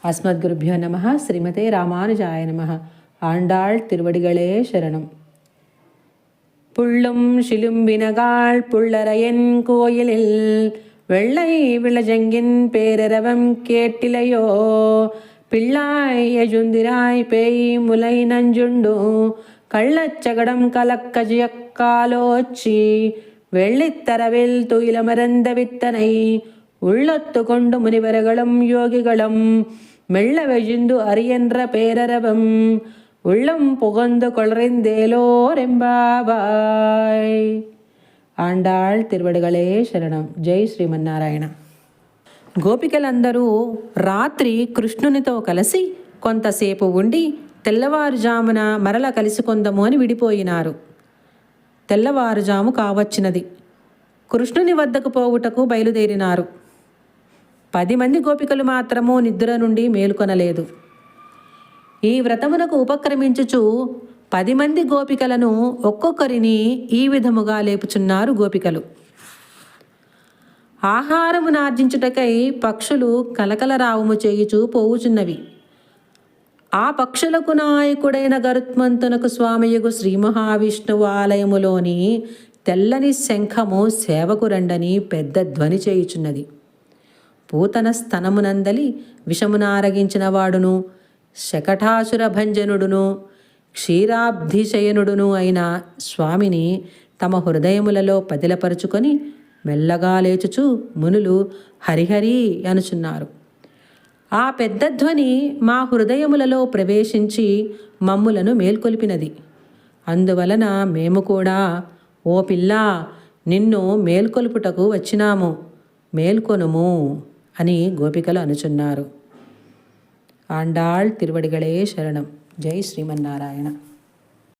அஸ்மத்குருபியோ நம. ஸ்ரீமதே ராமானுஜாய நம. ஆண்டாள் திருவடிகளே சரணம். புள்ளும் சிலும்பினகாள் புள்ளரையன் கோயிலில் வெள்ளை விளஜங்கின் பேரரவம் கேட்டிலையோ, பிள்ளாய் எஜுந்திராய் பேய் முலை நஞ்சுண்டு கள்ளச்சகடம் கலக்கஜியக்காலோச்சி வெள்ளித்தரவில் துயிலமர்ந்த வித்தனை உள்ளத்து கொண்டு முனிவர்களும் யோகிகளும் மெல்ல வெஜிந்து அரியன்ற பேரரவம் உள்ளம் புகந்து கொளறிந்தேலோரெம்பாவாய். ఆండాళ్ తిరువడిగళే శరణం. జై శ్రీమన్నారాయణ. గోపికలందరూ రాత్రి కృష్ణునితో కలిసి కొంతసేపు ఉండి తెల్లవారుజామున మరల కలిసికొందము అని విడిపోయినారు. తెల్లవారుజాము కావచ్చినది. కృష్ణుని వద్దకు పోవుటకు బయలుదేరినారు. 10 మంది గోపికలు మాత్రము నిద్ర నుండి మేలుకొనలేదు. ఈ వ్రతమునకు ఉపక్రమించుచు 10 మంది గోపికలను ఒక్కొక్కరిని ఈ విధముగా లేపుచున్నారు గోపికలు. ఆహారము నార్జించుటకై పక్షులు కలకలరావము చేయుచూ పోవుచున్నవి. ఆ పక్షులకు నాయకుడైన గరుత్మంతునకు స్వామియుగు శ్రీ మహావిష్ణువు ఆలయములోని తెల్లని శంఖము సేవకు రండని పెద్ద ధ్వని చేయుచున్నది. పూతన స్తనమునందలి విషమునారగించిన వాడును శకటాసుర భంజనుడును క్షీరాబ్ధిశయనుడును అయిన స్వామిని తమ హృదయములలో పదిలపరుచుకొని మెల్లగా లేచుచు మునులు హరిహరి అనుచున్నారు. ఆ పెద్ద ధ్వని మా హృదయములలో ప్రవేశించి మమ్ములను మేల్కొల్పినది. అందువలన మేము కూడా ఓ పిల్లా, నిన్ను మేల్కొల్పుటకు వచ్చినాము, మేల్కొనుము అని గోపికలు అనుచున్నారు. ఆండాళ్ తిరువడిగళే శరణం. జై శ్రీమన్నారాయణ.